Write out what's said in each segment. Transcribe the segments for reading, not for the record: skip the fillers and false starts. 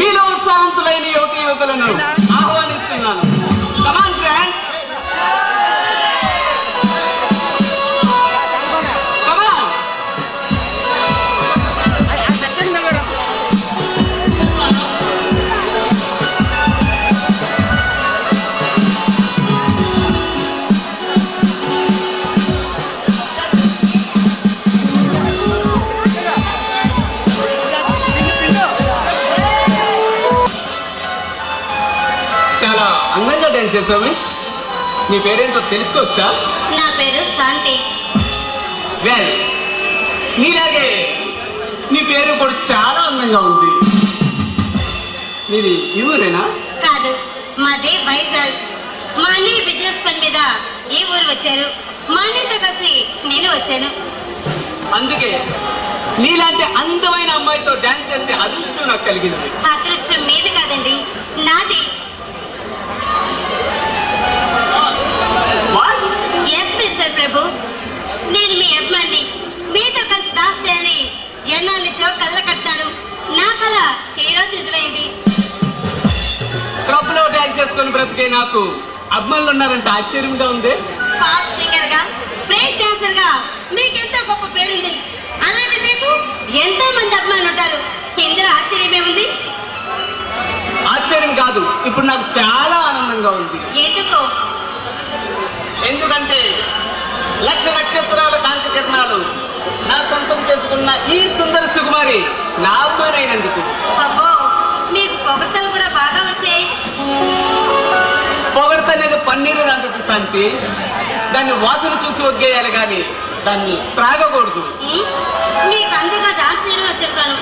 మీలో ఉత్సాహవంతులైన యువకులను ఆహ్వానిస్తున్నాను. కమాన్ ఫ్రెండ్స్, చాలా అందంగా డాన్స్ చేసావు మిస్. నీ పేరేంటో తెలుసుకోవచ్చా? నా పేరు శాంతి. వెల్, నీలాగే నీ పేరు కూడా చాలా అందంగా ఉంది. నీది ఈ ఊరేనా? కాదు, మాది వైజాగ్. మా అన్నయ్య బిజినెస్ పని మీద ఈ ఊరు వచ్చారు. మా అన్నయ్యతో కలిసి నేను వచ్చాను. అందుకే నీలాంటి అందమైన అమ్మాయితో డాన్స్ చేసే అదృష్టం నాకు కలిగింది. అదృష్టం మీది కాదండి, నాది. ఎస్ మిస్టర్ ప్రభు, నేను మీ అభిమాని. మీతో కలిసి డాన్స్ చేయాలని ఎన్నాళ్ళ నుంచో కళ్ళ కట్టాను. నా కళ ఈ రోజు నిజమైంది. క్లబ్ లో డాన్స్ చేసుకుని బ్రతికే నాకు అభిమానులు ఉన్నారంటే ఆశ్చర్యంగా ఉంది. పాప్ సింగర్ గా, బ్రేక్ డాన్సర్ గా మీకెంతో గొప్ప పేరుంది. అలాంటి మీకు ఎంతో మంది అభిమానులు ఉంటారు. ఇందులో ఆశ్చర్యమే ఉంది? ఆశ్చర్యం కాదు, ఇప్పుడు నాకు చాలా ఆనందంగా ఉంది. ఎందుకో? ఎందుకంటే లక్ష నక్షత్రాల కాంతి కిరణాలు నా సొంతం చేసుకున్న ఈ సుందర సుకుమారి నా అమ్మాయినందుకు. అబ్బో, మీకు పొగడ్తలు కూడా బాగా వచ్చాయి. పొగడ్త అనేది పన్నీరు లాంటి శాంతి. దాన్ని వాసన చూసి ఒగ్గేయాలి కానీ దాన్ని త్రాగకూడదు. మీకు అంతగా డాన్స్ చేయడం చెప్పాను,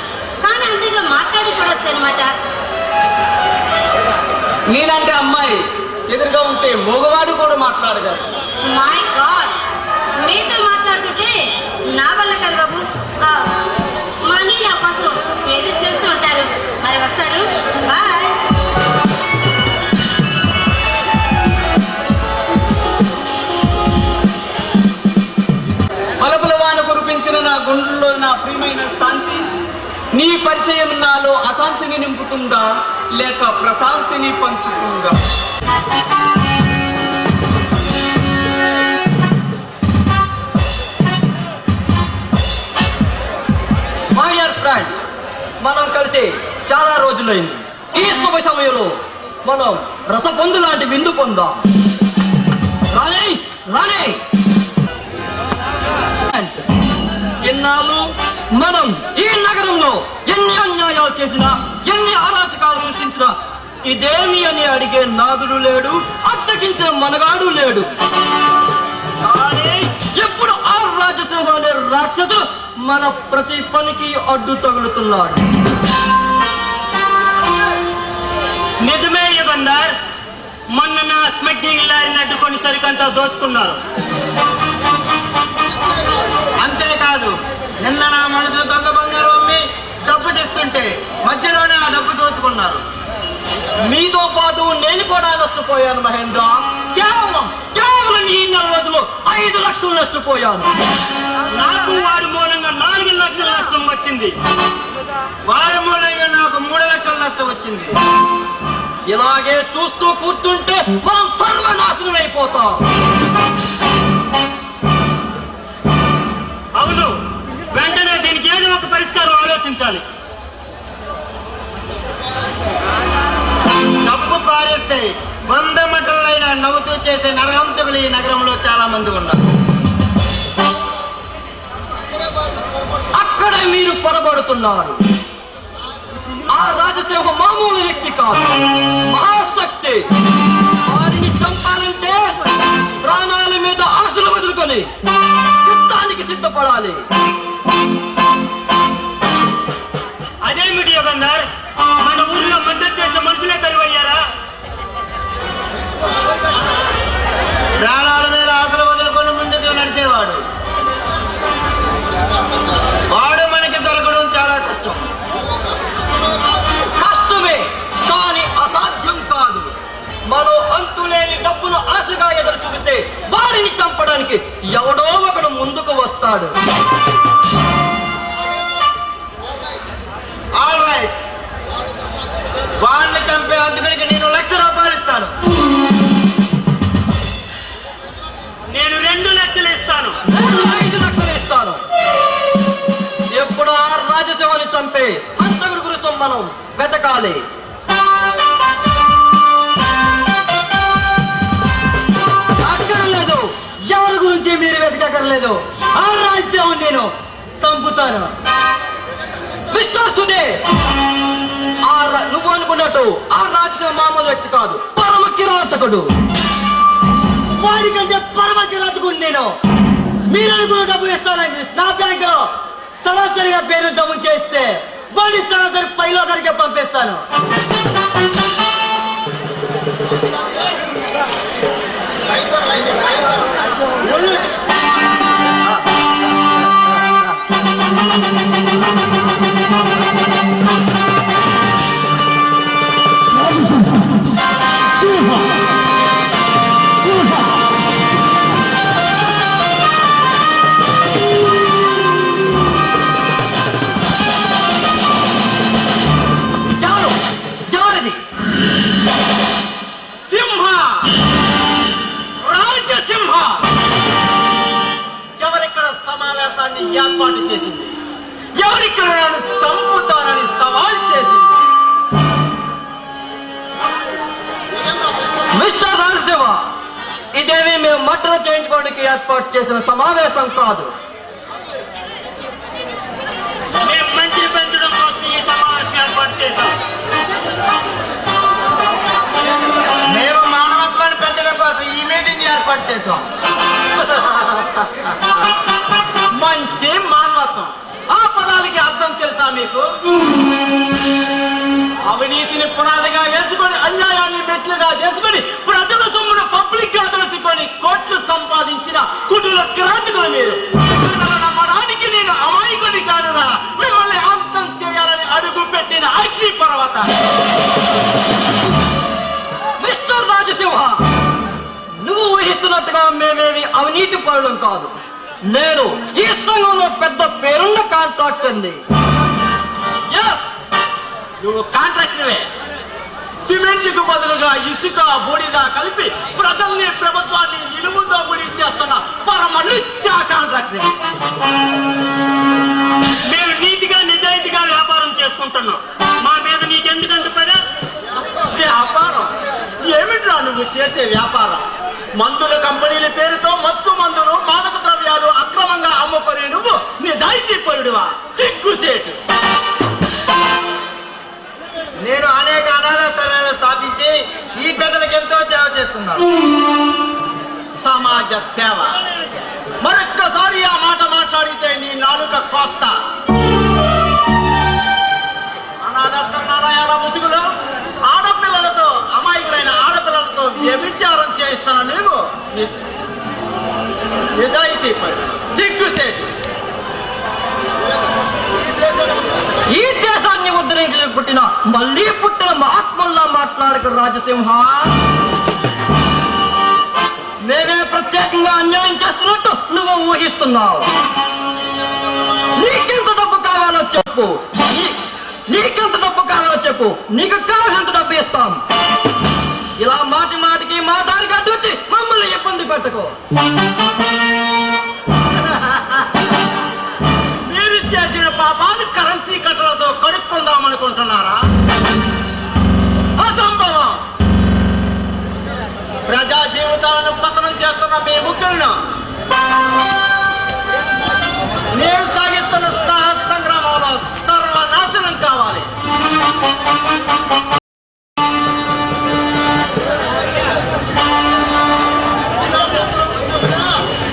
కానీ అంతగా మాట్లాడి కూడా వచ్చు అనమాట. నీలాంటి అమ్మాయి ఎదురుగా ఉంటే మగవాడు కూడా మాట్లాడగలరు. మై గాడ్, మీతో మాట్లాడుతుంటే నా వల్ల కాదు బాబు. మనీ నా కోసం ఎదురు చూస్తూ ఉంటారు. మరి వస్తాను, బాయ్. పలుపుల వాన కురిపించిన నా గుండెల్లో నా ప్రియమైన శాంతి, నీ పరిచయం నాలో అశాంతిని నింపుతుందా లేక ప్రశాంతిని పంచుతుందా? మనం కలిసి చాలా రోజులైంది. ఈ శుభ సమయంలో మనం రసపొందు లాంటి విందు పొందాం. రానే రానే ఎన్నాళ్ళు మనం ఈ నగరంలో ఎన్ని అన్యాయాలు చేసినా, ఎన్ని అరాచకాలు సృష్టించినా ఇదేమి అని అడిగే నాదుడు లేడు, అడ్డగించిన మనగాడు లేడు. కానీ ఎప్పుడు ఆ రాజసింహం అనే రాక్షసు మన ప్రతి పనికి అడ్డు తగులుతున్నాడు. నిజమే యుగంధర్, మొన్న నా స్మగ్లింగ్ లారీని అడ్డుకొని సరికంతా దోచుకున్నారు. అంతేకాదు, నిన్న నా మనుషులు దొంగ బంగారు అమ్మి డబ్బు తెస్తుంటే మధ్యలోనే ఆ డబ్బు దోచుకున్నారు. మీతో పాటు నేను కూడా నష్టపోయాను మహేంద్ర. కేవలం ఈ నెల రోజులు 5 లక్షలు నష్టపోయాను. నాకు వాడి మూలంగా 4 లక్షల నష్టం వచ్చింది. వారి మూలంగా నాకు 3 లక్షల నష్టం వచ్చింది. ఇలాగే చూస్తూ కూర్చుంటే మనం సర్వనాశనం అయిపోతాం. అవును, వెంటనే దీనికి ఏదో ఒక పరిష్కారం ఆలోచించాలి. డబ్బు పారేస్తే 100 మటలైనా నవ్వుతూ చేసే నరహంతకులు ఈ నగరంలో చాలా మంది ఉన్నారు. అక్కడే మీరు పొరబడుతున్నారు. ఆ రాజసింహ మామూలు వ్యక్తి కాదు, మహాశక్తి. వారిని చంపాలంటే ప్రాణాల మీద ఆశలు వదులుకొని యుద్ధానికి సిద్ధపడాలి. అదేమిటి యుగంధర్, మన ఊర్లో మద్దతు చేసే మనుషులే తరువయ్యారా? ప్రాణాల మీద ఆశలు వదులుకొని ముందుకు నడిచేవాడు వాడు మనకి దొరకడం చాలా కష్టం. కష్టమే కానీ అసాధ్యం కాదు. మరో అంతులేని డబ్బును ఆశగా ఎదురు చూపితే వారిని చంపడానికి ఎవడో ఒకడు ముందుకు వస్తాడు. ఆల్ రైట్, వాడిని చంపే అందుకడికి నేను 1 లక్ష రూపాయలు ఇస్తాను. నేను 2 లక్షలు ఇస్తాను. నేను 5 లక్షలు ఇస్తాను. ఎప్పుడు ఆ రాజసింహని చంపే హంతకుడి గురించి మనం వెతకాలి. అక్కర్లేదు, ఎవరి గురించి మీరు వెతకక్కర్లేదు. ఆ రాజసింహం నేను చంపుతాను. మిస్టర్ సుడే, నువ్వు అనుకున్నట్టు ఆ రాజసింహ మామూలు వ్యక్తి కాదు, పరమ కిరాతకుడు. వాడికంటే పరమ కిరాతకుడు నేను. మీరు అనుకున్న డబ్బు ఇస్తానని నా బ్యాంకులో సరాసరిగా పేరు జమ చేస్తే వాడి సరాసరి పైలో కడిగే పంపిస్తాను. ఎవరిది? సింహ, రాజసింహ. ఎవరిక్కడ సమావేశాన్ని ఏర్పాటు చేసింది? ఎవరిక్కడ నన్ను చంపుతానని సవాల్ చేసింది? మిస్టర్ రాజసింహ, ఇదేమి మేము మట్టలు చేయించుకోవడానికి ఏర్పాటు చేసిన సమావేశం కాదు. మేము మంచిని పెంచడం కోసం ఈ సమావేశం ఏర్పాటు చేశాం. మేము మానవత్వాన్ని పెంచడం కోసం ఈ మీటింగ్ ఏర్పాటు చేశాం. మంచి మానవత్వం, ఆ పదాలకి అర్థం తెలుసా మీకు? అవినీతిని పునాదిగా వేసుకొని, అన్యాయాన్ని మెట్లుగా చేసుకొని, ప్రజల సొమ్మును పబ్లిక్ గా దోచుకొని కోట్లు సంపాదించిన కుటుంబ క్రాంతికులు మీరు. నమ్మడానికి నేను అమాయకుని కానురా, మిమ్మల్ని అంతం చేయాలని అడుగు పెట్టిన అగ్ని పర్వత. మిస్టర్ రాజసింహ, నువ్వు ఊహిస్తున్నట్టుగా మేమేమి అవినీతి పరులం కాదు. నేను ఈ సంఘంలో పెద్ద పేరున్న కాంట్రాక్టర్ని. నువ్వు కాంట్రాక్టర్వే. సిమెంట్కు బదులుగా ఇసుక, బూడిద కలిపి ప్రజల్ని, ప్రభుత్వాన్ని నిలువుతో గుడి చేస్తున్న పరమ నిత్య కాంట్రాక్టర్. మేము నీతిగా నిజాయితీగా వ్యాపారం చేసుకుంటాం. చేసుకుంటున్నావు. మా మీద నీకెందుకంత పడా? వ్యాపారం ఏమిట్రా నువ్వు చేసే వ్యాపారం? మందుల కంపెనీల పేరుతో మత్తు మందులు మాదక ద్రవ్యాలు అక్రమంగా అమ్ముకొని నువ్వు నిజాయితీ పరుడువా? సిగ్గుసేటు. నేను అనేక అనాథాశ్రమాలు స్థాపించి ఈ పెద్దలకు ఎంతో సేవ చేస్తున్నాను. సమాజ సేవ. మరొక్కసారి ఆ మాట మాట్లాడితే నీ నాలుక కోస్తా. అనాథాశ్రమాలయాల ముసుగులో ఆడపిల్లలతో, అమాయకులైన ఆడపిల్లలతో వ్యభిచారం చేయిస్తాను నీవు నిజాయితీ పడి సిగ్గుసేటు. ఈ దేశాన్ని ఉద్ధరించి పుట్టిన మళ్ళీ పుట్టిన మహాత్ముల్లా మాట్లాడక రాజసింహ. మేమే ప్రత్యేకంగా అన్యాయం చేస్తున్నట్టు నువ్వు ఊహిస్తున్నావు. నీకెంత డబ్బు కావాలో చెప్పు, నీకెంత డబ్బు కావాలో చెప్పు, నీకు కావాల్సినంత డబ్బు ఇస్తాం. ఇలా మాటి మాటికి మా దానికి అడ్డొచ్చి మమ్మల్ని ఇబ్బంది పెట్టకు. మీరు చేసిన పాపాలు కరెన్సీ కట్టలతో కడుక్కుందాం అనుకుంటున్నారా? అసంభవం. ప్రజా జీవితాలను పతనం చేస్తున్న మీ ముగ్గురును నేను సాగిస్తున్న సాహస సంగ్రామంలో సర్వనాశనం కావాలి.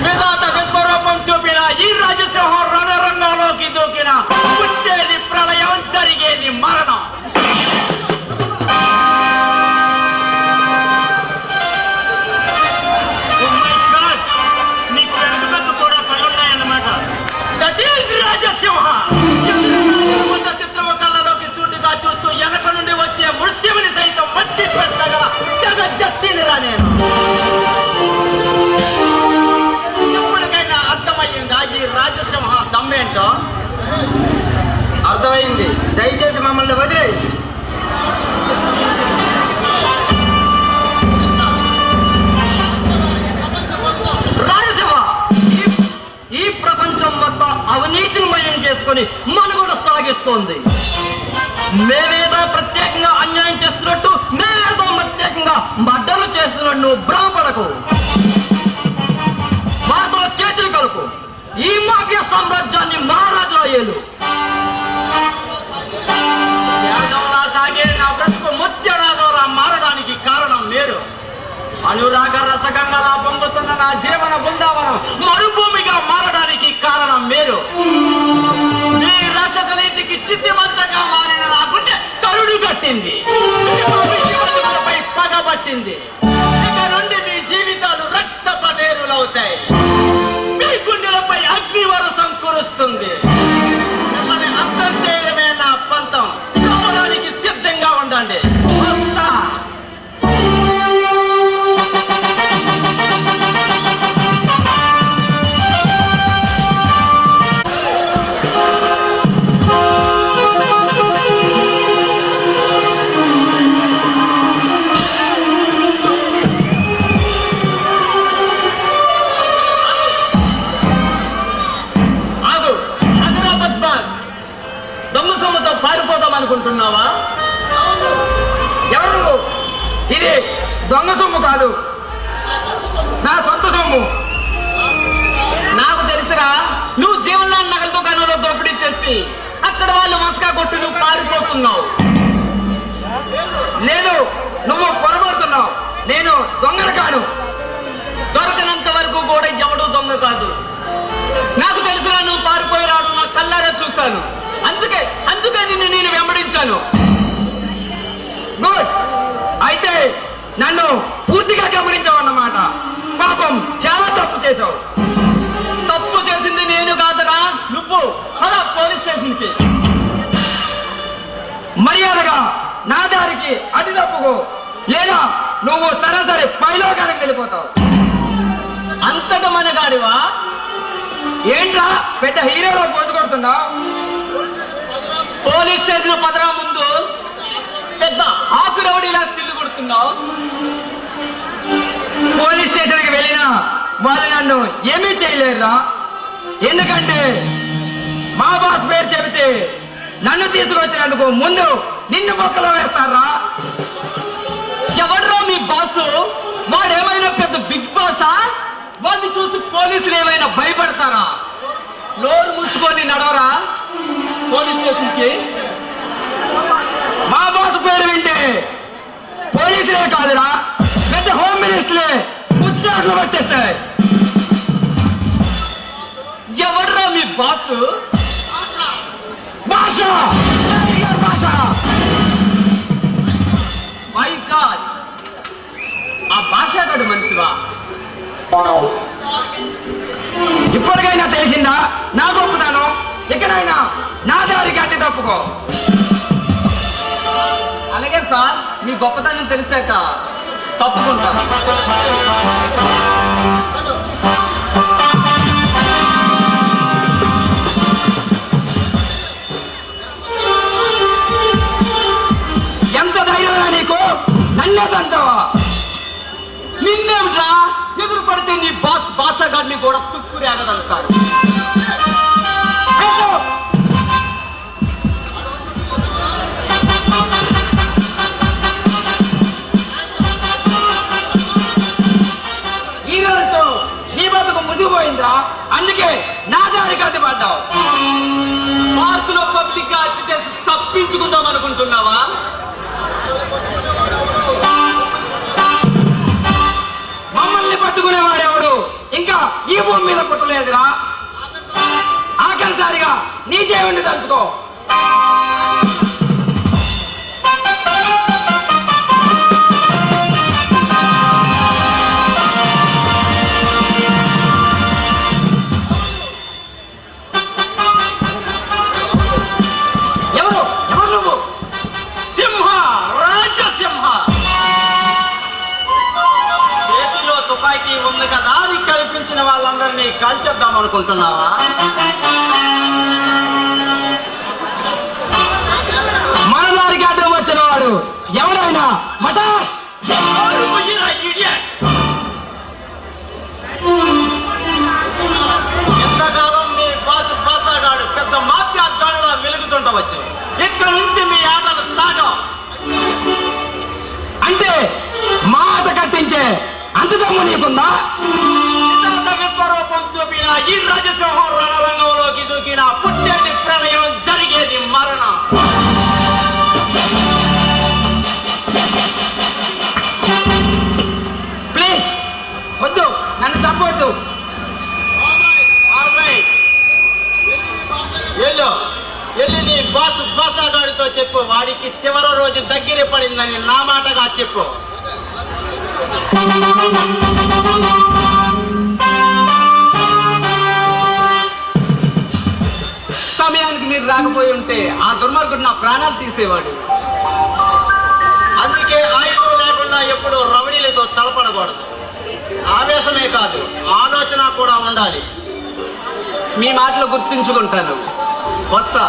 విధాత విశ్వరూపం చూపిన ఈ రాజసింహం రణరంగంలోకి దూకిన పుట్టేది ప్రళయం, జరిగేది మరణం. నీకు వెనుకబెద్దు కూడా కళ్ళున్నాయన్నమాట. That is Rajasimha. చిత్రము కళ్ళలోకి సూటిగా చూస్తూ వెనక నుండి వచ్చే మృత్యువుని సైతం మట్టి పెట్టగల జగజ్జత్తినిరా నేను. ఎప్పటికైనా అర్థమయ్యిందా ఈ రాజసింహ దమ్మేంటో? అర్థమైంది. దయచేసి మమ్మల్ని వదిలే. రాజసింహ, ఈ ప్రపంచం మొత్తం అవినీతిని మయం చేసుకొని మనుగడ సాగిస్తోంది. మేమేదో ప్రత్యేకంగా అన్యాయం చేస్తున్నట్టు, మేమేదో ప్రత్యేకంగా మర్డర్లు చేస్తున్నట్టు నువ్వు భ్రమపడకు. మాతో చేతులు కలుపు. ఈ మాఫియా సామ్రాజ్యాన్ని మహారాజులా ఏలు. యాదవలా సాగే నా బ్రతుకు ముత్యరాజవలా మారడానికి కారణం మీరు. అనురాగ రసగంగలా పొంగుతున్న నా జీవన బృందావనం మరుభూమిగా మారడానికి కారణం మీరు. మీ రాక్షస నీతికి చిత్తిమంతగా మారిన నా గుండె కరుడు కట్టింది, పై పగబట్టింది. ఇక నుండి మీ జీవితాలు రక్త పటేరులవుతాయి. మీ గుండెలపై అగ్నివరసం కురుస్తుంది. మిమ్మల్ని అంతం చేయడమే నా పంతం. రావడానికి సిద్ధంగా ఉండండి. వస్తా. అనుకుంటున్నావా? ఎవరు? ఇది దొంగ సొమ్ము కాదు, నా సొంత సొమ్ము. నాకు తెలుసురా, నువ్వు జీవన్లాల్ నగల దుకాణంలో దోపిడీ చేసి అక్కడ వాళ్ళు మస్కా కొట్టి నువ్వు పారిపోతున్నావు. లేదు, నువ్వు పొరబడుతున్నావు. నేను దొంగను కాను. దొరకనంత వరకు కూడా ఎవడు దొంగ కాదు. నాకు తెలుసురా, నువ్వు పారిపోయి రావడం నా కళ్ళారా చూశాను. అందుకే నిన్ను నేను వెంబడించాను. గుడ్. అయితే నన్ను పూర్తిగా గమనించావు అన్నమాట. పాపం, చాలా తప్పు చేశావు. తప్పు చేసింది నేను కాదురా, నువ్వు. పద పోలీస్ స్టేషన్కి. మర్యాదగా నా దారికి అడ్డు తప్పుకో, లేదా నువ్వు సరాసరి పైలోకానికి వెళ్ళిపోతావు. అంతట మనగాడివా? ఏంట్రా పెద్ద హీరోలో పోజు కొడుతున్నావు? పోలీస్ స్టేషన్ పదరా ముందు పెద్ద ఆకు రౌడీలా స్టిల్ కొడుతున్నావు. పోలీస్ స్టేషన్కి వెళ్ళినా వాళ్ళు నన్ను ఏమీ చేయలేరురా. ఎందుకంటే మా బాస్ పేరు చెబితే నన్ను తీసుకొచ్చినందుకు ముందు నిన్ను బొక్కలో వేస్తారా? ఎవడ్రా మీ బాసు? వాడేమైనా పెద్ద బిగ్ బాసా? వాడిని చూసి పోలీసులు ఏమైనా భయపడతారా? నోరు మూసుకొని నడవరా పోలీస్ స్టేషన్కి. మా బాసు పేరు వింటే పోలీసులే కాదురా, పెద్ద హోమ్ మినిస్టర్లే ముచ్చాట్లు పట్టేస్తాయి. ఎవడ్రా మీ బాసు? భాష భాష మై గాడ్, ఆ భాషాగాడు మనిషివా? ఇప్పటికైనా తెలిసిందా నా గొప్పతాను? ఎక్కడైనా నా దారి కట్టి తప్పుకో. అలాగే సార్, మీ గొప్పతనం తెలిసాక తప్పుకుంటా. ఎంత ధైర్యం నీకు? నన్నే తంటావా? నిన్నేమిట్రా ఎదురు పడితే నీ బాసగాడిని కూడా తుక్కురేగదంటారు. ఈ రోజుతో నీ బతుకు ముసిగిపోయిందిరా, అందుకే నా దారి కట్టుబడ్డావు. పార్కులో పబ్లిక్ గా అచ్చి చేసి తప్పించుకుందాం అనుకుంటున్నావా? మమ్మల్ని పట్టుకునేవాడెవడు ఇంకా ఈ భూమి మీద పుట్టలేదురా. ఆఖరిసారిగా నీ దేవుణ్ణి తెలుసుకో. ఎవరు ఎవరు నువ్వు? సింహ, రాజసింహ. చేతిలో తుపాకీ ఉంది కదా, అది కల్పించిన వాళ్ళందరినీ కాల్చేద్దాం అనుకుంటున్నావా? మన దారికి అడ్డం వచ్చిన వాడు ఎవరైనా మటాష్. ఎంతకాలం మీ బాసగాడు పెద్ద మాఫియా గాడులా వెలుగుతుండవచ్చు. ఇక్కడ నుంచి మీ ఆటలు సాగం. అంటే మాట కట్టించే అంత దమ్ము నీకుందా? విశ్వరూపం చూపిన ఈ రాజసింహం రణరంగంలోకి దూకిన పుట్టేది ప్రళయం, జరిగేది మరణం. ప్లీజ్ వద్దు, నన్ను చంపవద్దు. వెళ్ళి నీ బాసగాడితో చెప్పు, వాడికి చివరి రోజు దగ్గర పడిందని నా మాటగా చెప్పు. సమయానికి మీరు రాకపోయి ఉంటే ఆ దుర్మార్గుడు నా ప్రాణాలు తీసేవాడు. అందుకే ఆయుధం లేకుండా ఎప్పుడు రవణీలతో తలపడకూడదు. ఆవేశమే కాదు, ఆలోచన కూడా ఉండాలి. మీ మాటలు గుర్తుంచుకుంటాను. వస్తా.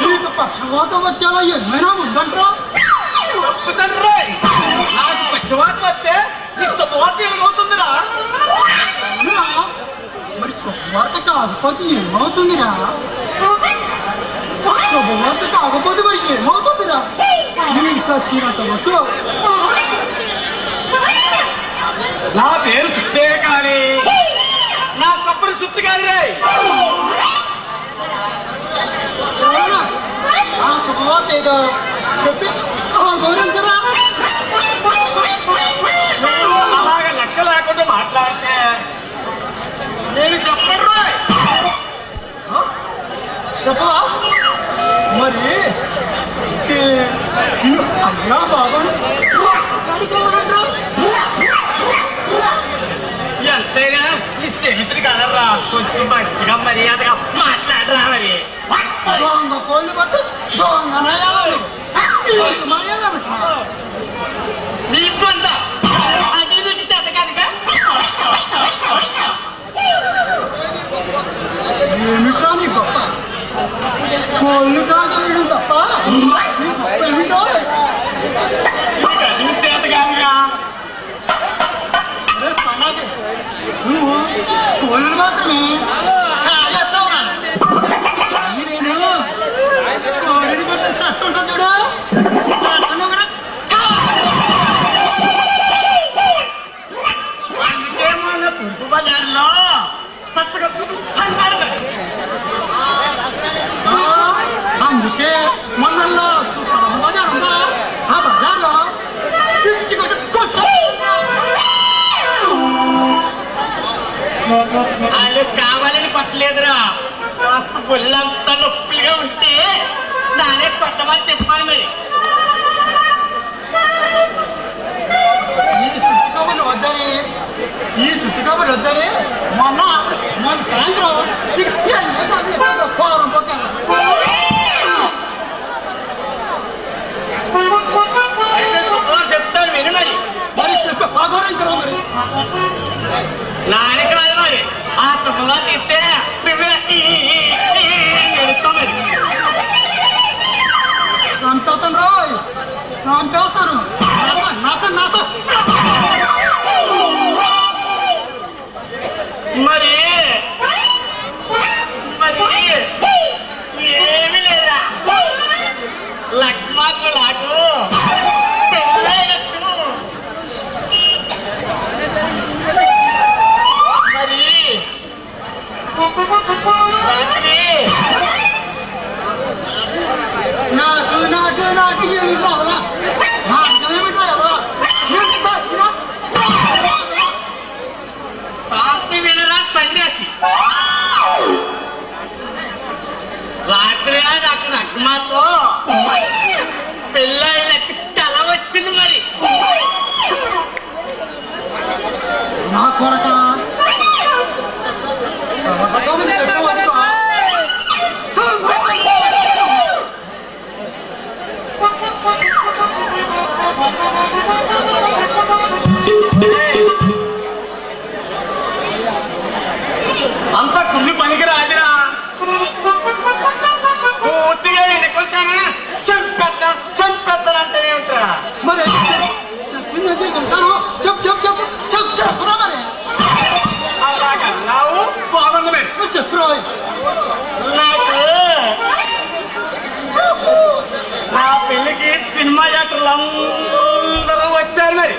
నీకు పక్షవాతం వచ్చేలా ఏమైనా ఉందంట్రా? నాకు పక్షవాతం వస్తే నీకు శుభవార్త అవుతుందిరా. మరి శుభవార్త కాకపోతే ఏమవుతుందిరా? శుభవార్త కాకపోతే మరి ఏమవుతుందిరా? నేను చచ్చినట్టు వచ్చు. నా పేరు సుత్తే కానీ నా తప్పుడు సుత్తి కాదు రే. ఆ శుభవార్త ఏదో చెప్పి గౌరవించరా? మాట్లాడితే నేను చెప్పను రాయ్. చెప్పవా మరి అయ్యా బాబా ఎంతైనా ఈ స్నేహితులు కదర్రా, కొంచెం మంచిగా మర్యాదగా మాట్లాడరా మరి. దొంగ కోళ్ళు పట్టు దొంగ నయాలు మర్యాద నీ పొంద అది నీకు చేత కనుక ఏమిటా నీ గొప్ప కోళ్ళు కాగలడం తప్ప నీ గొప్ప ఏమిటో నీకు చేత కాదుగా. అరే సమాజం నువ్వు కోళ్ళు మాత్రమే సాగేస్తావురా కానీ నేను కోడిని పట్టిన తట్టు ఉంటుంది చూడు తట్టును కూడా అందుకే మన తూర్పు బజార్లో తట్టుగా అన్నాడు మరి. అందుకే మొన్నల్లో బజార్ ఉందా ఆ బజార్లో పిచ్చి వాళ్ళు కావాలని కొట్టలేదురా, కాస్త పుల్లంతా నొప్పిగా ఉంటే నానే కొట్టమని చెప్పాను మరి. ఈ సుత్తి కబుర్లు వద్దని మొన్న సాయంత్రం ఫోరం పోతాను అయితే శుక్రవారం చెప్తాను విను మరి. మరి చెప్పి పగోరించరా మరి నానే కాదు మరి, ఆ శుభంగా తిస్తే నువ్వే ఎడుతావు మరి. చంపేస్తాను రోయ్ చంపేస్తాను నాశం నాశం మరి ఏమి లేదా లక్ష్మాకు నాకు పెళ్ళైనట్టు మరి రాత్రి నాకు నాకు నాకు ఏమి రాదరా నాకేమిటా ఎదరా శాంతి వినరా సన్యాసి. రాత్రి నాకు నగ్మాతో పెళ్ళైనట్టు తల వచ్చింది మరి. నా కొడక అంత కుళ్ళి పనికి రాదురా, పూర్తిగా ఎన్నుకుంటానా చంపేద్దానంటే ఏమిటా. మరి చెప్పిందంటే వింటాను చెప్పురా మరి అలాగన్నావు బాగుంది మరి. నువ్వు చెప్పురా నాకు నా పెళ్లికి సినిమా యాక్టర్లు అందరూ వచ్చారు మరి.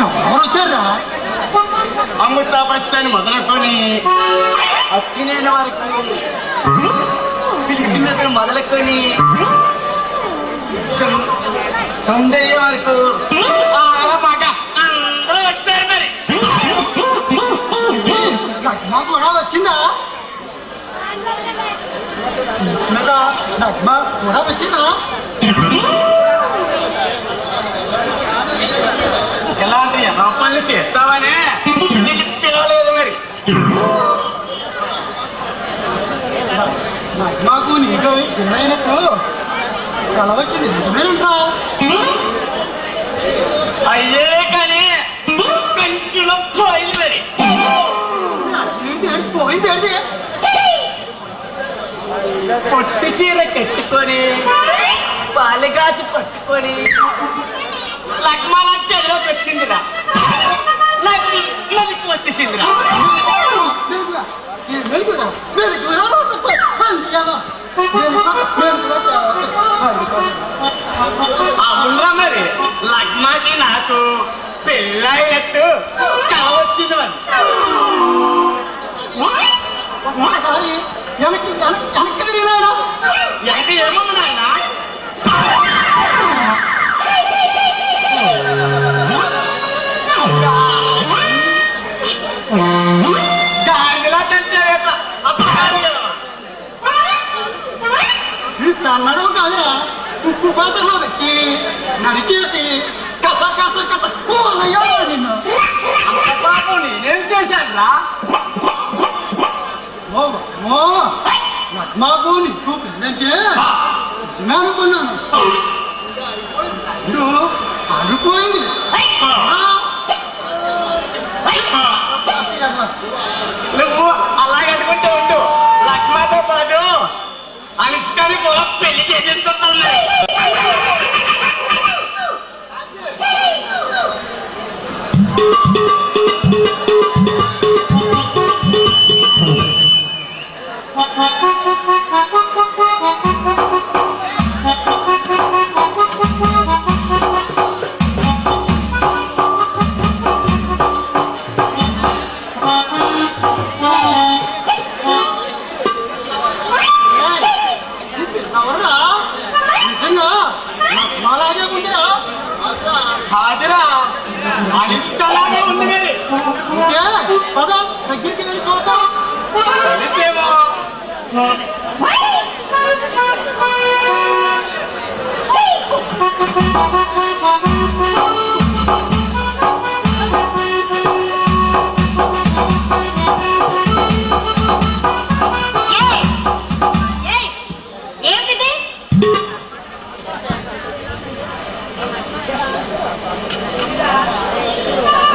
ఎవరు వచ్చారా అమితాబ్ బచ్చన్ మొదలుకొని అక్కినేని వరకు, సిరిసిల్లతను మొదలుకొని సౌందర్య వరకు మగ అందరూ వచ్చారు మరి. నగ్మ కూడా వచ్చిందా మీద నగ్మ కూడా వచ్చిందా ఇలాంటి ఎదో పనులు చేస్తావనే నీకు పిలవలేదు మరి. నగ్మకు నీకు పిల్లైనట్టు కల వచ్చింది నిజమేనంటా అయ్యే కానీ కంచులో పోయింది మరి. పోయింది ఏడిది పొట్టి చీర కట్టుకొని పాలగాచి పట్టుకొని లక్మాలంటే ఎదురోకి వచ్చిందిరా, నాకు నదికి వచ్చేసిందిరా. వెలుగురా అవునరా మరి, లక్మాకి నాకు పెళ్ళైనట్టు కావచ్చింది మరి. ఒకసారి వెనక్కి వెనక్కి వెనక ఏమన్నా గాడిలా చంపేవేత ఈ తన్నడం కాదురా ఉప్పు పాత్రలో పెట్టి నరికేసి కస కస కస కూలయ్యా నిన్ను. బాబు నేనేం చేశాను రా ఓ లక్ష్మాబు నీకు పెళ్ళంటే అనుకున్నాను ఇప్పుడు ఆడిపోయింది. నువ్వు అలాగే అనుకుంటే ఉండు లక్ష్మతో పాటు అనుష్కని కూడా పెళ్లి చేసేసుకుంటాను మరి ఎవర్రా నిజంగా లక్ష్మాలాగే ఉందిరా. హాజరా అనుష్కలాగే ఉంది మరి ఇంకే పద దగ్గరికి వెళ్ళి చూద్దాం. తెలిసేమో ఏమిటిది?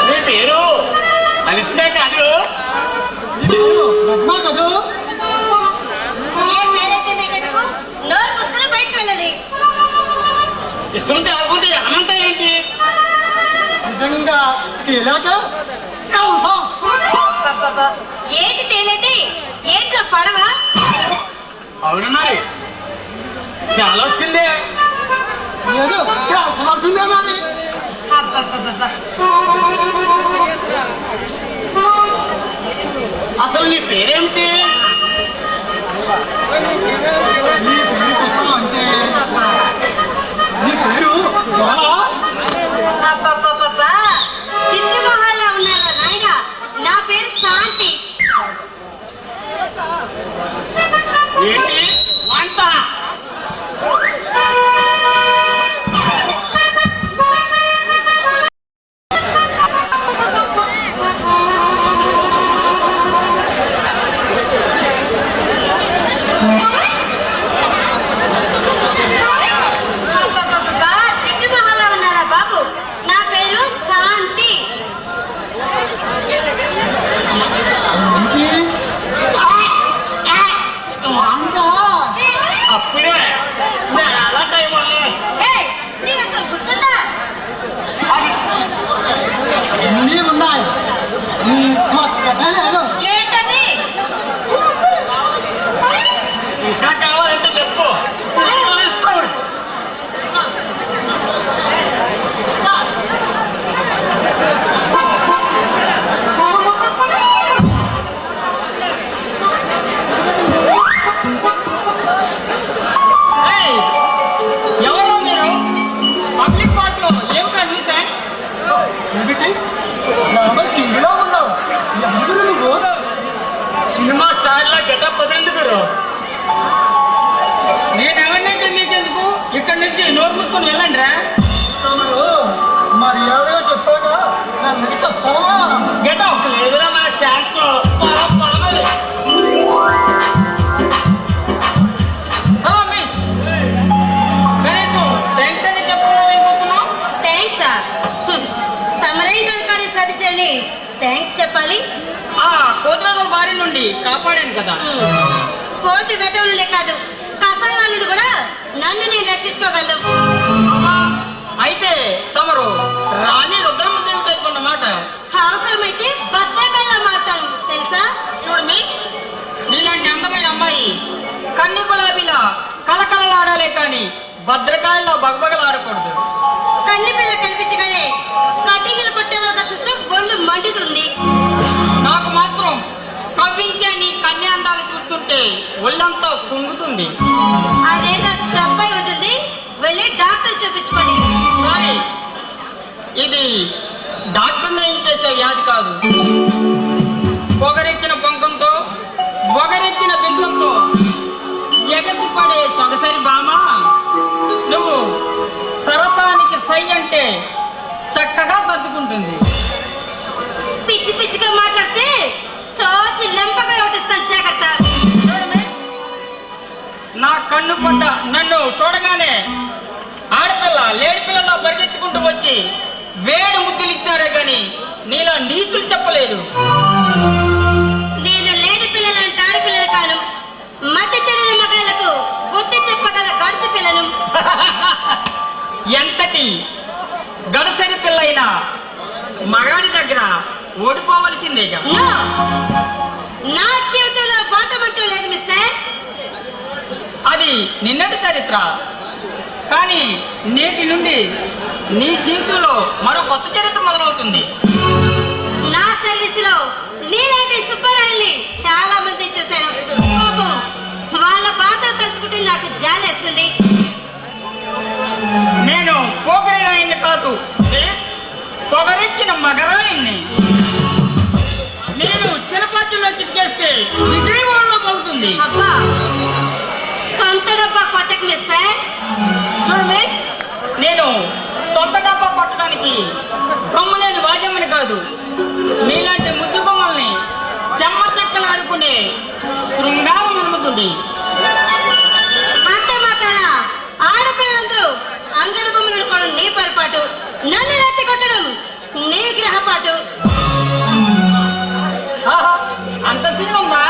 నీ పేరు అనుష్క కాదు లక్ష్మా కదూ. ఏం పేరైతే మీకెందుకు? నోరు పుస్తకం బయటకు వెళ్ళాలి. ఇష్టం తేలకుంటే ఏమంటా ఏంటి నిజంగా తేలాక వెళ్దాం. అబ్బబ్బబ్బా, ఏంటి తేలేది? ఏంట్లో పడవ? అవును మరి చాలా వచ్చిందే ఏదో తేల్చవలసిందే మరి. అబ్బబ్బబ్బబ్బా. అసలు నీ పేరేమిటి నీ పేరు చెప్పు అంటే నీ పేరు జ్వాలా. అబ్బబ్బబ్బబ్బా, చిట్టి మొహాల్లో ఉన్నారా నాయన? నా పేరు శాంతి. ఏంటి వంట అబ్బబ్బబ్బబ్బా, చిట్టి మొహాల్లో ఉన్నారా బాబు? నా పేరు శాంతి. ఏంటి? అంతా అప్పుడే చాలా టైం ఏయ్, నీకు అసలు గుర్తుందా? అన్నీ ఉన్నాయి. నీ కొత్తగా లేదు. ఏంటది? ఇంకా కావాలంటే చెప్పు ఇస్తాను. ఏయ్, ఎవరో మీరు పబ్లిక్ పార్ట్లో ఏమిటా చూసా ఏమిటి నామ కింగిలో ఉన్నావు. ఎవరు నువ్వు? సినిమా స్టార్ లా గెటప్ వదిలింది మీరు నేను ఎవరినైతే మీకెందుకు ఇక్కడ నుంచి నోరు మూసుకొని వెళ్ళండి రా తమరు మర్యాదగా చెప్పాగా నన్ను చస్తావా? గెటప్ లేదురా మన ఛాన్స్ థ్యాంక్సా? సమరేం కనుకొని సరిచని థ్యాంక్స్ చెప్పాలి. కోతిరాజుల బారి నుండి కాపాడాను కదా కోతి వెదవులే కాదు, కసాయి వాళ్ళని కూడా నన్ను నేను రక్షించుకోగలను. అయితే తమరు రాణి రుద్రమ్మదేవి టైప్ అన్నమాట అవసరమైతే బచ్చకాయలా మారుతాను తెలుసా? చూడమి నీలాంటి అందమైన అమ్మాయి కన్ను గులాబీలా కళకళలాడాలే కానీ భద్రకాయల్లో బగబగలాడకూడదు. కల్లి పిల్ల కనిపించగానే కటికలు కొట్టే వాళ్ళ చూస్తే ఒళ్ళు మండుతుంది. నాకు మాత్రం కవ్వించే నీ కన్యాందాలు చూస్తుంటే ఒళ్ళంతా పొంగుతుంది. అదేదో జబ్బై ఉంటుంది, వెళ్ళి డాక్టర్ చూపించుకోండి. సారీ, ఇది డాక్టర్ చేసే వ్యాధి కాదు, పొగరెక్కిన పొంకంతో పొగరెక్కిన బింకంతో ఎగసి పడే సొగసరి బామ నువ్వు సరసానికి సై అంటే చక్కగా సర్దుకుంటుంది. పిచ్చి పిచ్చిగా మాట్లాడితే చోచి లెంపగా ఒకటిస్తాను జాగ్రత్త. నా కన్ను పడ్డ నన్ను చూడగానే ఆడపిల్ల లేడి పిల్లలా పరిగెత్తుకుంటూ వచ్చి వేడి ముద్దులు ఇచ్చారే గాని నీలా నీతులు చెప్పలేదు. నేను లేడి పిల్లలంటే ఆడపిల్లలు కాను, మధ్య చెడిన మగాళ్లకు బుద్ధి చెప్పగల గడుచు పిల్లను. ఎంతటి గడసరి పిల్లైనా మగాడి దగ్గర ఓడిపోవలసిందేగా. No! నా జీవితంలో బాటమంటూ లేదు మిస్టర్. అది నిన్నటి చరిత్ర. కానీ నేటి నుండి నీ జీవితంలో మరో కొత్త చరిత్ర మొదలవుతుంది. నా సర్వీస్ లో నీలాంటి సుబ్బారాయుల్ని చాలా మంది చూశాను. పాపం వాళ్ళ బాధ తలుచుకుంటే నాకు జాలేస్తుంది. నేను పోగరైన కాదు, పొగరెక్కిన మగరాయిని. నేను చిరపాచుల్లో చిటికేస్తే విజయవాడలో పోతుంది. అబ్బా, సొంత డబ్బా కొట్టకు మిస్టర్. చూడండి, నేను సొంత డబ్బా పట్టడానికి కమ్ములేని వాద్యమని కాదు, నీలాంటి ముద్దు బొమ్మల్ని చెమ్మ చెక్కలు ఆడుకునే శృంగార మనుముతుంది. అంతే మాత్రాన ఆడపిల్లలందరూ అంగడి బొమ్మలు అనుకోవడం నీ పొరపాటు, నన్ను రెత్తి కొట్టడం నీ గ్రహపాటు. ఆహా, అంత సీన్ ఉందా?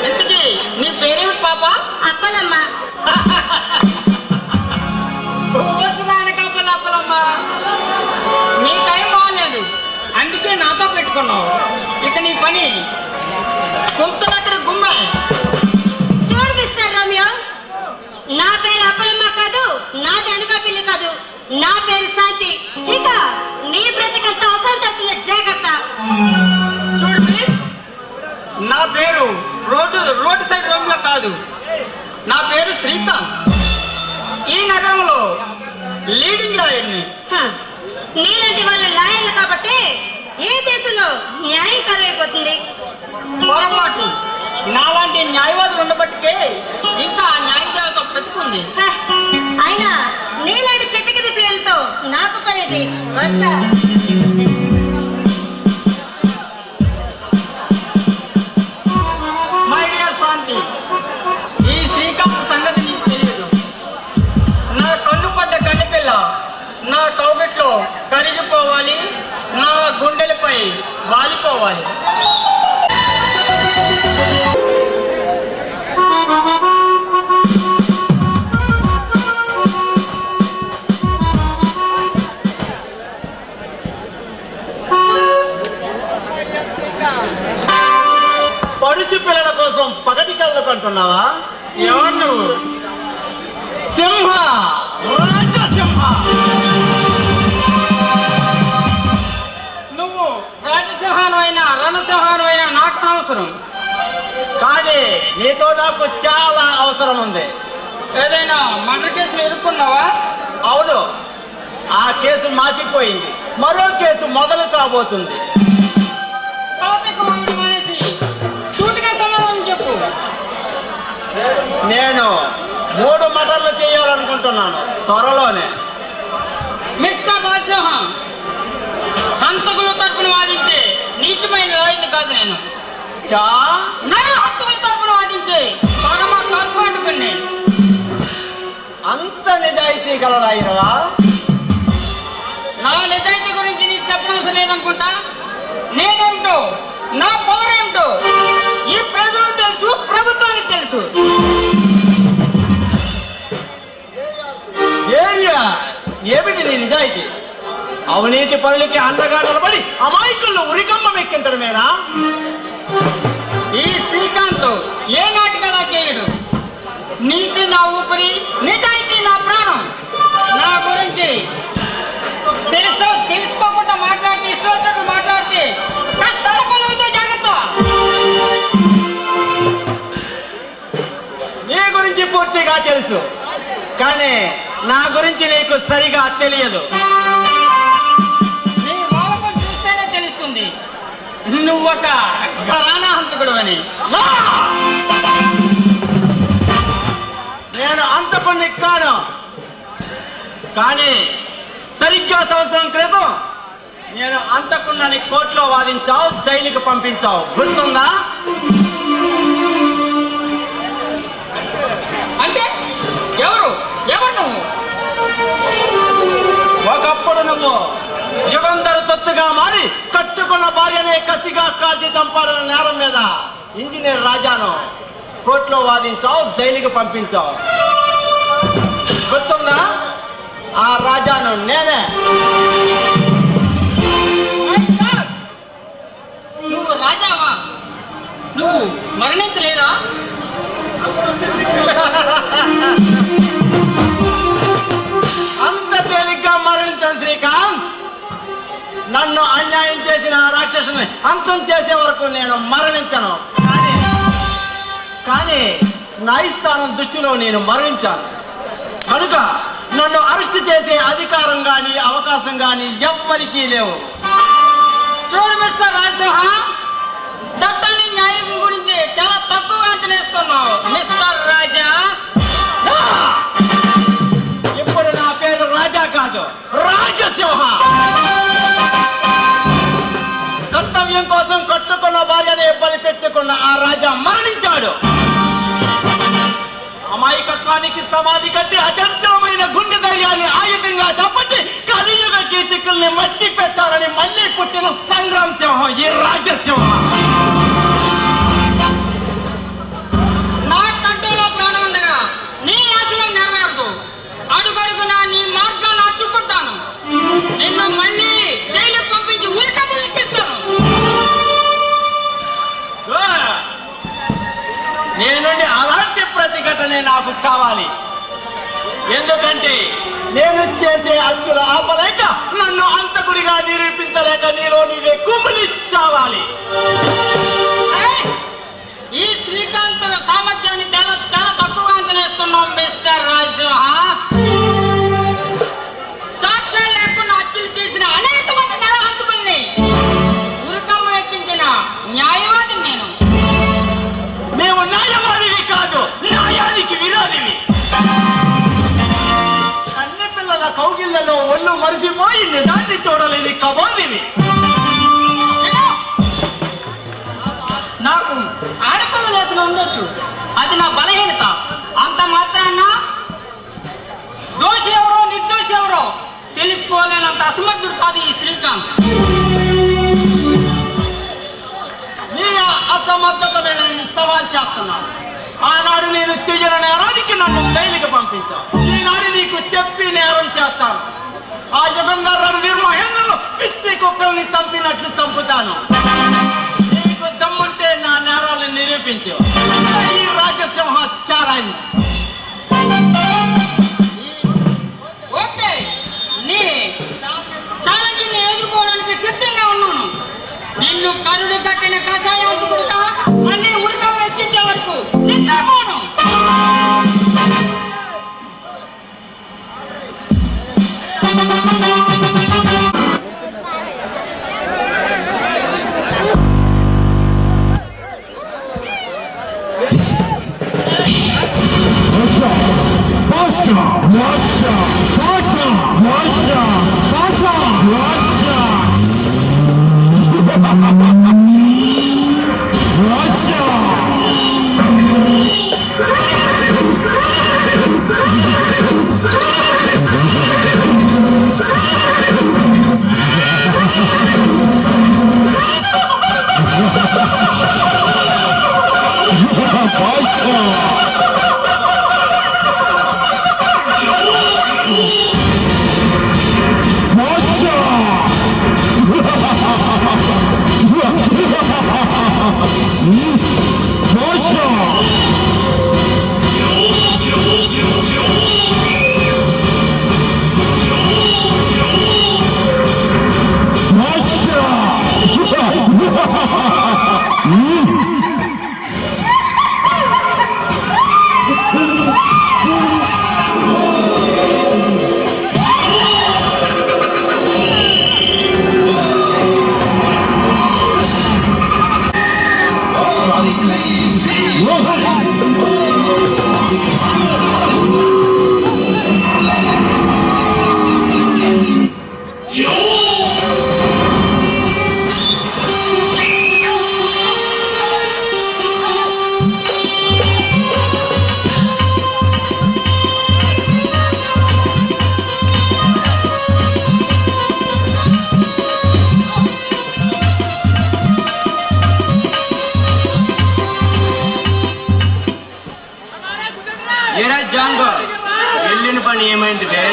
ఇంతకీ నీ పేరేమిటి పాప? అప్పలమ్మ. అప్పలమ్మా, నీ టైం బాగాలేదు, అందుకే నాతో పెట్టుకున్నావు. ఇక నీ పని కొంతనక్కడ గుమ్మ. చూడు మిస్టర్ రోమియో, నా పేరు అప్పలమ్మ కాదు, నాది అనకాపల్లి కాదు, నా పేరు శాంతి. ఇక నీ బ్రతికంత అవసరం అవుతుంది, జాగ్రత్త. చూడండి, నా పేరు రోడ్డు సైడ్ రోడ్లో కాదు, నా పేరు శ్రీకాంత్. ఈ నగరంలో లీడింగ్ లాయర్ని. హ, నీలాంటి వాళ్ళు లాయర్లు కాబట్టి ఏ దేశంలో న్యాయం కరువైపోతుంది. పొరపాటు, నాలాంటి న్యాయవాదులు ఉండబట్టికే ఇంకా న్యాయం దేవత బ్రతుకుంది. హ, అయినా నీలాంటి చెట్టు కింద పిల్లలతో నాకు పనేది. వస్తా. మై డియర్ శాంతి, ఈ శ్రీకాంత్ సంగతి నీకు తెలియదు. నా కన్ను పడ్డ కన్నెపిల్ల నా కౌగట్లో కరిగిపోవాలి, నా గుండెలపై వాలిపోవాలి. పడుచు పిల్లల కోసం పగటి కళ్ళు కంటున్నావా? ఎవరు నువ్వు? సింహ, రాజసింహ. నువ్వు రాజసింహాను అయినా రణసింహాను అయినా నాకు అవసరం. కానీ నీతో నాకు చాలా అవసరం ఉంది. ఏదైనా మర్డర్ కేసులు ఎదుర్కొన్నావా? అవును, ఆ కేసు మాసిపోయింది, మరో కేసు మొదలు కాబోతుంది. తాతకు మొదలు మానేసి సూటిగా సమాధానం చెప్పు. నేను 3 మటర్లు చేయాలనుకుంటున్నాను త్వరలోనే. మిస్టర్ నరసింహ, హంతకుల తరపున వాదించే నీచమైన లాయర్ని కాదు నేను. చా నా హంతకుల తరపున వాదించే పరమ కార్పాటుకుని. అంత నిజాయితీ గలరాయిరవా? నా నిజాయితీ గురించి నీకు చెప్పనవసరం లేదనుకుంటా. నేనేమిటో, నా పవర్ ఏమిటో ఈ ప్రజలకు తెలుసు, ప్రభుత్వానికి తెలుసు. ఏరియా ఏమిటి నీ నిజాయితీ? అవినీతి పనులకి అండగా నిలబడి అమాయకులను ఉరికమ్మం ఎక్కించడమేనా? ఈ శ్రీకాంత్ ఏ నాటికలా చేయడు. నీతి నా ఊపిరి, నిజాయితీ నా ప్రాణం. నా గురించి తెలుసుకోకుండా మాట్లాడితే, ఇష్టం వచ్చినట్టు మాట్లాడితే కష్టాల పనులతో జాగ్రత్త. నీ గురించి పూర్తిగా తెలుసు, కానీ నా గురించి నీకు సరిగా తెలియదు. నీ వాలకం చూస్తేనే తెలుస్తుంది. నువ్వొక ఘరానా హంతకుడు అని. నా! నేను అంతకుణ్ణి కాను. కానీ సరిగ్గా సంవత్సరం క్రితం నేను అంతకున్నని కోర్టులో వాదించావు, జైలుకి పంపించావు, గుర్తుందా? అంటే ఎవరు ఎవరు నువ్వు? ఒకప్పుడు నువ్వు యుగంధర తొత్తుగా మారి కట్టుకున్న భార్యనే కసిగా కాల్చి చంపాడన్న నేరం మీద ఇంజనీర్ రాజాను కోర్టులో వాదించావు, జైలుకి పంపించావు, గుర్తుందా? ఆ రాజాను నేనే. నువ్వు రాజావా? నువ్వు మరణించలేదా? అంత తేలిగ్గా మరణించను శ్రీకాంత్. నన్ను అన్యాయం చేసిన ఆ రాక్షసుని అంతం చేసే వరకు నేను మరణించను. కానీ న్యాయస్థానం దృష్టిలో నేను మరణించాను కనుక నన్ను అరెస్ట్ చేసే అధికారం గాని అవకాశం గాని ఎవ్వరికీ లేవు. చూడు మిస్టర్ రాజసింహ, చట్టాన్ని న్యాయం గురించి చాలా తక్కువగా అంచనేస్తున్నావు మిస్టర్ రాజా. ఇప్పుడు నా పేరు రాజా కాదు, రాజసింహ. కర్తవ్యం కోసం కట్టుకున్న భార్యనే బలి పెట్టుకున్న ఆ రాజా మరణించాడు. అమాయకత్వానికి సమాధి కట్టి అచంచలమైన గుండె ధైర్యాన్ని ఆయుధంగా చెప్పట్టి కలియుగ కీచకుల్ని మట్టి పెట్టాలని మళ్ళీ పుట్టిన సంగ్రామ సింహం ఈ రాజసింహ. నా కంటిలో ప్రాణం ఉండగా నీ ఆశయం నెరవేరదు. అడుగడుగునా నీ మార్గాన్ని అడ్డుకుంటాను. నిన్ను మళ్ళీ జైలుకు పంపించి ఉరికమ్మ ఎక్కిస్తాను. నేనుండి అలాంటి ప్రతిఘటనే నాకు కావాలి. ఎందుకంటే నేను చేసే అంతులు ఆపలేక, నన్ను అంతకుడిగా నిరూపించలేక నీలో నీవే కుమిలి చావాలి. ఈ శ్రీకాంత్ సామర్థ్యాన్ని చాలా తక్కువగా అంచనేస్తున్నాం మిస్టర్ రాజసింహ. సాక్ష్యాలు లేకుండా హత్యలు చేసిన అనేక మంది నరహంతకుల్ని ఉరికమ్మ ఎక్కించిన న్యాయవాదిని నేను. నీవు న్యాయవాదివి కాదు, న్యాయానికి విరోధివి. అన్ని పిల్లల కౌగిళ్లలో ఒళ్ళు మరిచిపోయి నిజాన్ని చూడలేని కబోదివి. నాకు ఆడపిల్ల లేసిన ఉండొచ్చు, అది నా బలహీనత. అంత మాత్రాన దోషి ఎవరో నిర్దోషి ఎవరో తెలుసుకోలేనంత అసమర్థుడు కాదు ఈ శ్రీకాంత్. నీ అసమర్థత మీద నేను సవాల్ చేస్తున్నాను. ఆనాడు నేను చెయ్యని నేరానికి నన్ను జైలుకి పంపించాను. ఈనాడు నీకు చెప్పి నేరం చేస్తాను. ఆ యుగంధర్ రణవీర్ మహేంద్రను పిచ్చి కుక్కల్ని చంపినట్లు చంపుతాను. నీకు దమ్ముంటే నా నేరాలను నిరూపించు. ఈ రాజసింహ ఛాలెంజ్. ఓకే, నీ ఛాలెంజ్ని ఎదుర్కోవడానికి సిద్ధంగా ఉన్నాను. నిన్ను కరుడు కట్టిన కషాయంతుడుగా మళ్ళీ ఉరికమ్మ ఎక్కించే వరకు నిద్రపోను. ఏరా జాంగో వెళ్ళిన పని ఏమైంది బే?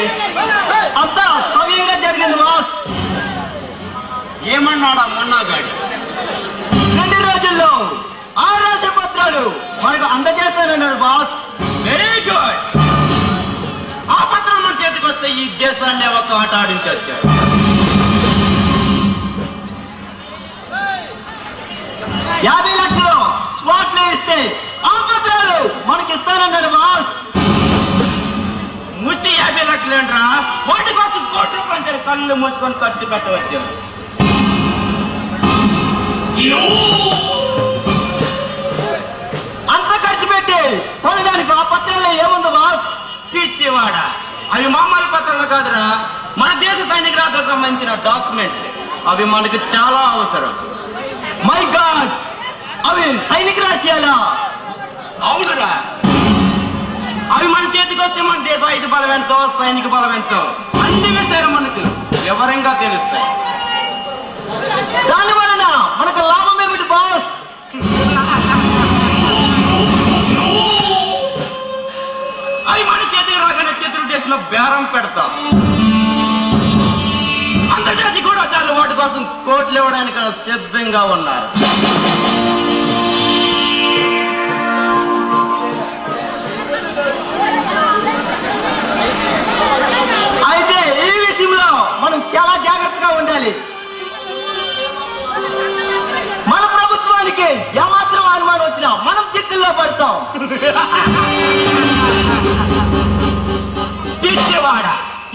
అంతా సవ్యంగా జరిగింది బాస్. ఏమన్నాడా మొన్నగాడు? 2 రోజుల్లో ఆరాశ పత్రాలు మనకు అందజేస్తానన్నాడు బాస్. Very good. ఆ పత్రం మన చేతికి వస్తే ఈ దేశాన్ని ఒక ఆట ఆడించవచ్చు. 50 లక్షలు స్పాట్ ఇస్తే ఆ పత్రాలు మనకి ఇస్తానన్నాడు బాస్. ముష్టి 50 లక్షలు ఏంట్రా? వాటి కోసం కోటి రూపాయలు కళ్ళు మూసుకొని ఖర్చు పెట్టవచ్చు. అంత ఖర్చు పెట్టి కొనడానికి ఆ పత్రాల్లో ఏముంది బాస్? పిచ్చివాడ, అవి మామూలు పత్రాలు కాదురా, మన దేశ సైనిక రాష్ట్రాలకు సంబంధించిన డాక్యుమెంట్స్. అవి మనకు చాలా అవసరం. మై గాడ్, అవి సైనిక రహస్యాలా? అవునురా, అవి మన చేతికి వస్తే మన దేశ ఆయుధ బలం ఎంతో, సైనిక బలం ఎంతో అన్ని విషయాలు మనకు వివరంగా తెలుస్తాయి. దాని వలన మనకు లాభం ఏమిటి బాస్? అవి మన చేతికి రాగానే శత్రు దేశంలో బేరం పెడతాం. అంతర్జాతీయ కూడా చాలు వాటి కోసం కోట్లు ఇవ్వడానికి సిద్ధంగా ఉన్నారు. అయితే ఈ విషయంలో మనం చాలా జాగ్రత్తగా ఉండాలి. మన ప్రభుత్వానికి ఏమాత్రం అనుమానం వచ్చినా మనం చిక్కుల్లో పడతాం. పిచ్చివాడ,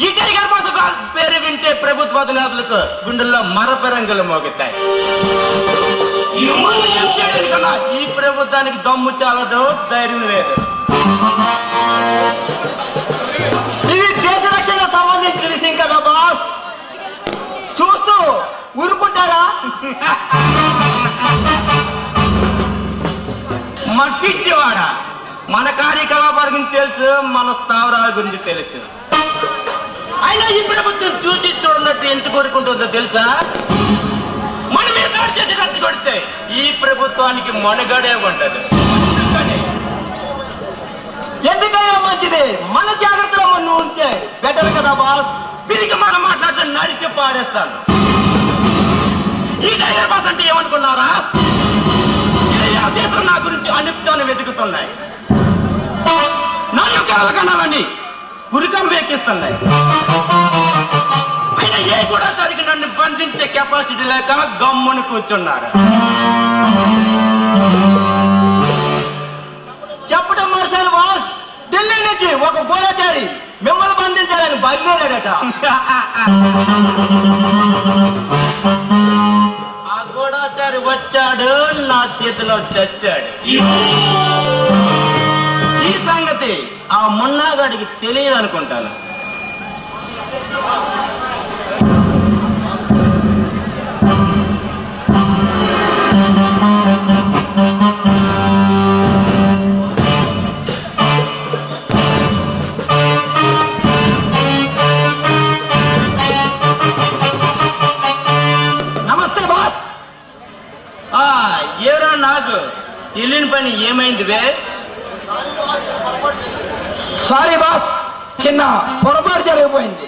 ఈ టైగర్ కోసం పేరు వింటే ప్రభుత్వ అధినేతలకు గుండెల్లో మరపరంగులు మోగుతాయి. మనం ఏం చేయడం కన్నా ఈ ప్రభుత్వానికి దమ్ము చాలదు, ధైర్యం లేదు. ఇది దేశ రక్షణ సంబంధించిన విషయం కదా బాస్. చూస్తూ ఊరుకుంటారా? మన పిచ్చివాడ, మన కార్యకలాపాల గురించి తెలుసు, మన స్థావరాల గురించి తెలుసు. అయినా ఈ ప్రభుత్వం చూసి చూడనట్టు ఎంత కోరుకుంటుందో తెలుసా? మన మీద దాడి చేసి రెచ్చగొడితే ఈ ప్రభుత్వానికి మనుగడే ఉండదు. ఎందుకైనా మంచిది మన జాగ్రత్తలో మనం ఉంటే బెటర్ కదా బాస్. తిరిగి మనం మాట్లాడితే నరికి పారేస్తాను. ఈ టైగర్ బాస్ అంటే ఏమనుకున్నారా? ఏ దేశం నా గురించి అనుక్షాన్ని వెతుకుతున్నాయి, నన్ను కలకనాలని ఉరికం వేకిస్తున్నాయి. అయినా ఏ కూడా సరిగ్గా నన్ను బంధించే కెపాసిటీ లేక గమ్మును కూర్చున్నారు. చెప్పడం మరసాలు బాస్. ఢిల్లీ నుంచి ఒక గూఢచారి మిమ్మల్ని బంధించాలని బయలుదేరాడట. ఆ గూఢచారి వచ్చాడు, నా చేతిలో చచ్చాడు. ఈ సంగతి ఆ మున్నాగాడికి తెలియదు అనుకుంటాను. నమస్తే బాస్. ఏరా నాకు తెలియని పని ఏమైంది వే? సారీ బాస్, చిన్న పొరపాటు జరిగిపోయింది.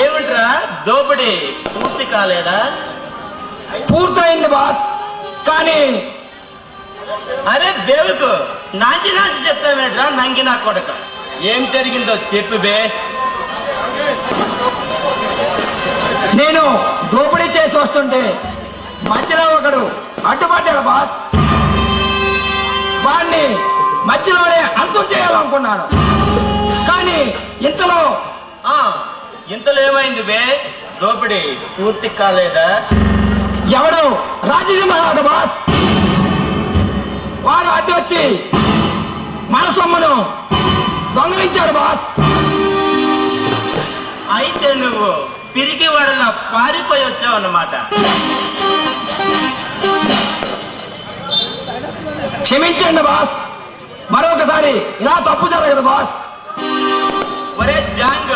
ఏమిట్రా దోపిడీ పూర్తి కాలేదా? పూర్తయింది బాస్, కానీ అరే బేవుకు నాంచి చెప్తావేట్రా నంగి నా కొడక. ఏం జరిగిందో చెప్పు బే. నేను దోపిడీ చేసి వస్తుంటే మధ్యలో ఒకడు అడ్డుపడ్డాడు బాస్. వాడిని మధ్యలోనే అంతం చేయాలనుకున్నాను, కానీ ఇంతలో ఇంతలో ఏమైంది బే? దోపిడీ పూర్తి కాలేదా? ఎవడు రాజసింహరాజు బాస్, వాడు అడ్డు వచ్చి మన సొమ్మును దొంగలించాడు బాస్. అయితే నువ్వు పిరికి వాడలా పారిపోయి వచ్చావు అన్నమాట. క్షమించండి బాస్, మరొకసారి ఇలా తప్పు జరగదు బాస్. ఒరే జాంగ్,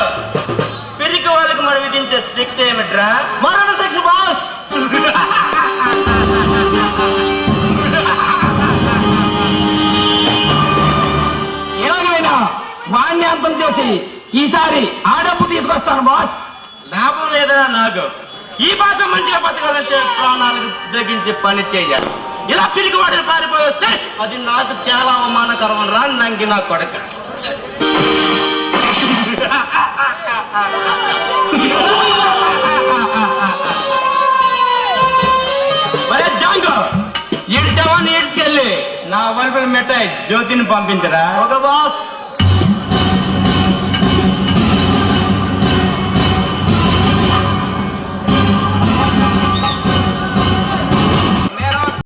పిరికి వాళ్ళకు మరి విధించే శిక్ష ఏమిట్రా? మరణ శిక్ష బాస్. ఎలాగైనా మొత్తాన్ని అంతం చేసి ఈసారి ఆ డబ్బు తీసుకొస్తాను బాస్. లాభం లేదనా నాకు. ఈ భాష మంచిగా బతకాలంటే ప్రాణాలకు తెగించి పని చేయాలి. ఇలా పిరికి వాడిని పారిపోయి వస్తే అది నాకు చాలా అవమానకరం రా నంగి నా కొడక. మరే జాంగో ఈడ్చావని ఈడ్చుకెళ్ళి నా వైపు మిఠాయి జ్యోతిని పంపించరా. ఒక బాస్